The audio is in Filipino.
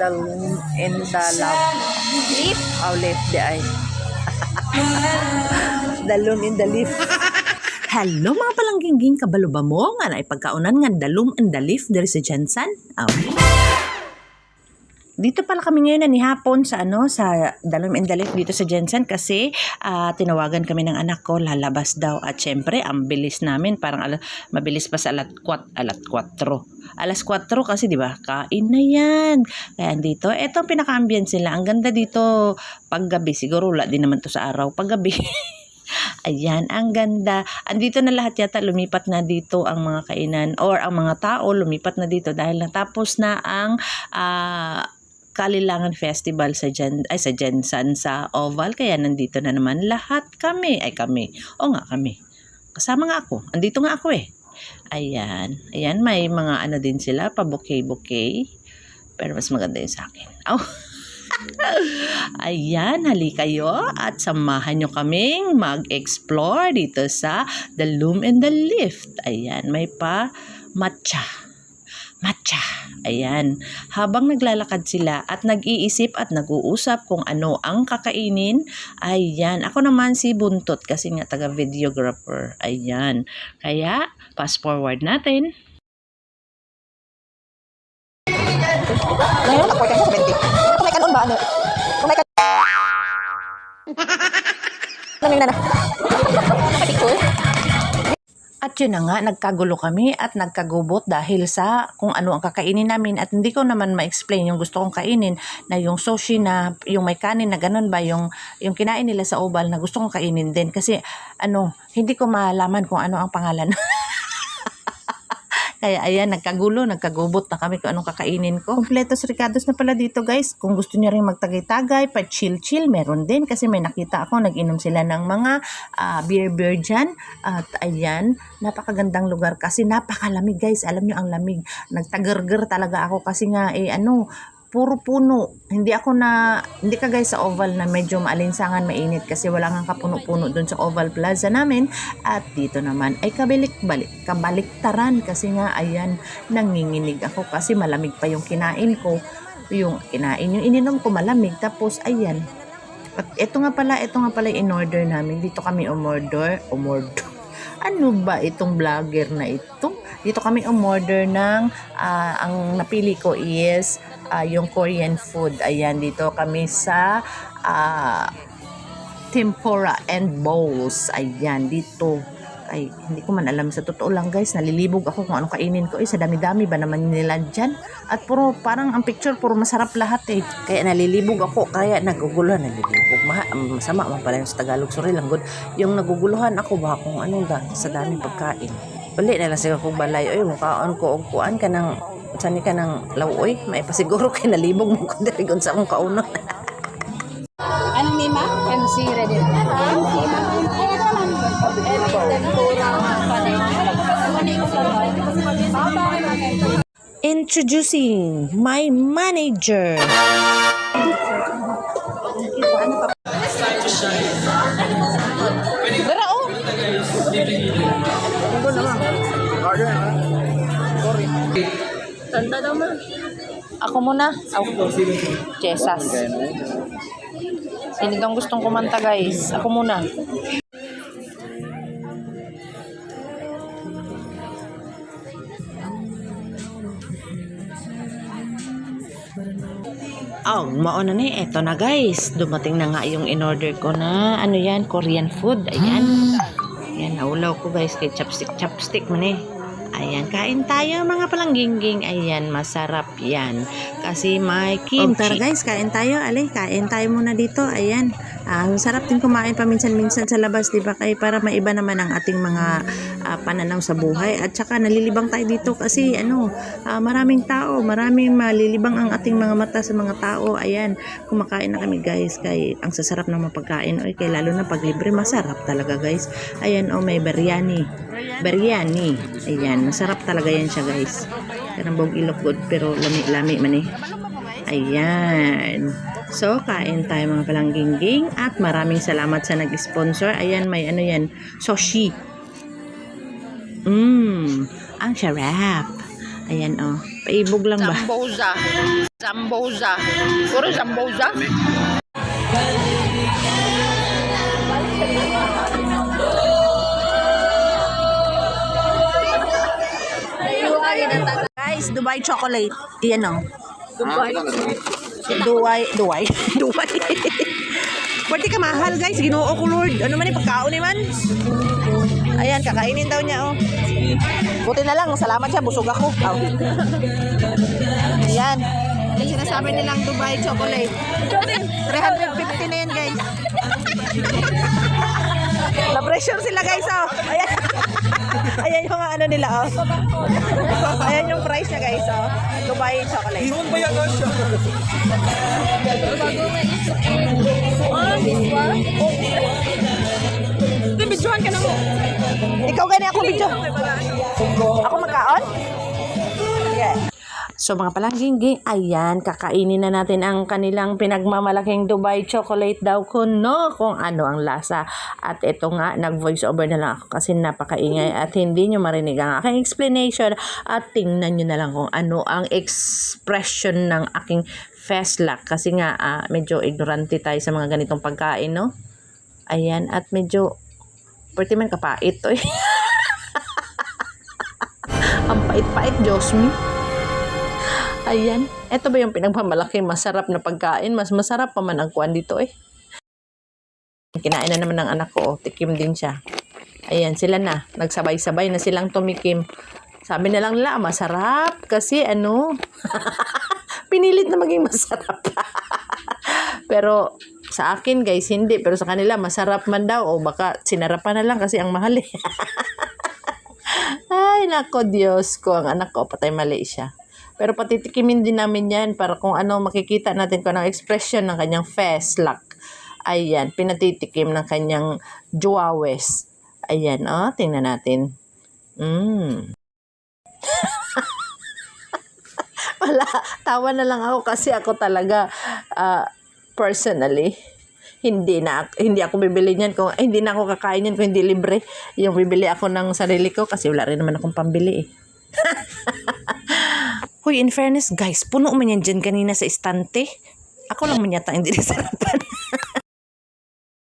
the loom in the love. Leaf? Oh, leaf di ay. The loom in the leaf. Hello mga palangginging, kabalo ba mo nga na ipagkaunan nga dalum and dalif diri sa Jensen? Dito pala kami ngayon na ni hapon sa sa Dalum and Dalif dito sa Jensen kasi tinawagan kami ng anak ko, lalabas daw at syempre ang bilis namin, parang mabilis pa sa alas 4 kasi 'di ba? Kain na 'yan. Kaya dito, etong pinaka-ambience nila. Ang ganda dito paggabi, siguro wala din naman to sa araw, paggabi. Ayan, ang ganda. Andito na lahat yata, lumipat na dito ang mga kainan or ang mga tao lumipat na dito dahil natapos na ang Kalilangan Festival sa Jensen sa Oval. Kaya nandito na naman lahat kami. Kami. Kasama nga ako. Andito nga ako eh. Ayan. Ayan, may mga din sila, pa-bouquet. Pero mas maganda yung sa akin. Ayan, halika kayo at samahan nyo kaming mag-explore dito sa The Loom and the Lift. Ayan, may pa matcha. Ayan, habang naglalakad sila at nag-iisip at nag-uusap kung ano ang kakainin, ayan, ako naman si Buntot kasi nga taga-videographer. Ayan, kaya fast forward natin. Ngayon, nag-work ako sa 20. Kung may kanon ba, Kung may kanon. Picture? At yun na nga, nagkagulo kami at nagkagubot dahil sa kung ano ang kakainin namin at hindi ko naman ma-explain yung gusto kong kainin na yung sushi na yung may kanin na ganun ba yung kinain nila sa Oval na gusto kong kainin din kasi hindi ko malaman kung ano ang pangalan. Kaya ayan, nagkagubot na kami kung anong kakainin ko. Kompletos Ricardos na pala dito guys. Kung gusto niyo rin magtagay-tagay, pa-chill-chill, meron din. Kasi may nakita ako, nag-inom sila ng mga beer dyan. At ayan, napakagandang lugar kasi napakalamig guys. Alam niyo ang lamig. Nagtagargar talaga ako kasi nga puro puno. Hindi ka guys sa Oval na medyo maalinsangan, mainit kasi wala nga kapuno-puno doon sa Oval Plaza namin. At dito naman ay kabaliktaran kasi nga ayan, nanginginig ako kasi malamig pa yung kinain ko. Yung ininom ko malamig tapos ayan. At ito nga pala in-order namin. Dito kami umorder. Ano ba itong vlogger na ito? Dito kami umorder ng ang napili ko is yung Korean food. Ayan, dito kami sa tempura and bowls. Ayan, dito. Ay, hindi ko man alam. Sa totoo lang guys, nalilibog ako kung anong kainin ko. Sa dami-dami ba naman nila dyan? At parang ang picture, puro masarap lahat eh. Kaya nalilibog ako, kaya naguguluhan. Masama man pala yung sa Tagalog. Sorry lang, good. Yung naguguluhan ako ba kung anong sa dami pagkain. Bali na lang siya kong balay. Oy, mukhaan ko og kuan ka ng sani ka ng lawoy. May pasiguro kay nalibog mo ko diri gon sa akong kaunon. Anong name ma? MC ready. MC ma. Introducing my manager. Tanda naman. Ako muna. Jesus. Sinigang gustong kumanta guys. Ako muna. Mauna ni. Eto na guys. Dumating na nga yung in-order ko na Korean food. Ayan. Ayan, naulaw ko guys kay chopstick man eh. Ayan, kain tayo mga palangginging. Ayan, masarap yan. Kasi may kimchi. Tara guys, kain tayo. Kain tayo muna dito. Ayan. Masarap din kumain paminsan-minsan sa labas, diba? Kaya para maiba naman ang ating mga pananaw sa buhay. At saka nalilibang tayo dito kasi maraming tao. Maraming malilibang ang ating mga mata sa mga tao. Ayan, kumakain na kami guys. Kaya ang sasarap ng mga pagkain. Kaya lalo na pag libre, masarap talaga guys. Ayan, may biryani. Ayan, masarap talaga yan siya guys. Karambog ilok good pero lami-lami man eh. Ayan. So, kain tayo mga palangginging at maraming salamat sa nag-sponsor. Ayan, may sushi. Ang sarap. Ayan, oh. Paibog lang ba? Zamboza. Zamboza. Puro Zamboza. Guys, Dubai chocolate. Ayan, oh. Dubai. Dubai. Pwede ka mahal, guys. Ginoo ko, Lord. Ano man yung pagkaon man. Ayan, kakainin daw niya, oh. Buti na lang. Salamat siya. Busog ako. Oh. Ayan. Yung sinasabi nilang Dubai chocolate. 350 na yan, guys. Na-pressure sila, guys, oh. Ayan. Ayan yung ano nila, oh. Ayan yung price niya, guys, oh. Dubai chocolate. Ihon ba yan siya? Bidyohan ka na mo. Ikaw gani ako video. Ako magkaon? Sige. So mga palangging, ayan, kakainin na natin ang kanilang pinagmamalaking Dubai chocolate daw kuno kung ano ang lasa. At ito nga, nag-voice over na lang ako kasi napakaingay at hindi nyo marinig ang aking explanation at tingnan nyo na lang kung ano ang expression ng aking face lock. Kasi nga, medyo ignorante tayo sa mga ganitong pagkain, no? Ayan, at medyo, pwede man kapait to eh. Ang pait-pait, Diyos me. Ayan. Ito ba yung pinagmamalaki masarap na pagkain? Mas masarap pa man ang kuwan dito eh. Kinain na naman ng anak ko. Oh. Tikim din siya. Ayan, sila na. Nagsabay-sabay na silang tumikim. Sabi na lang nila, masarap. Kasi ano, pinilit na maging masarap. Pero sa akin guys, hindi. Pero sa kanila, masarap man daw. O baka sinarapan na lang kasi ang mahal eh. Ay, nako Diyos ko. Ang anak ko, patay mali siya. Pero patitikimin din namin yan para kung ano makikita natin kung anong expression ng kanyang face lock. Ayan, pinatitikim ng kanyang juawes. Ayan, oh, tingnan natin. Wala, tawa na lang ako kasi ako talaga personally hindi ako bibili niyan kung hindi na ako kakain niyan kung hindi libre. Yung bibili ako ng sarili ko kasi wala rin naman akong pambili eh. Hoy, in fairness guys, puno man yan dyan kanina sa istante. Ako lang man yata hindi nasarapan.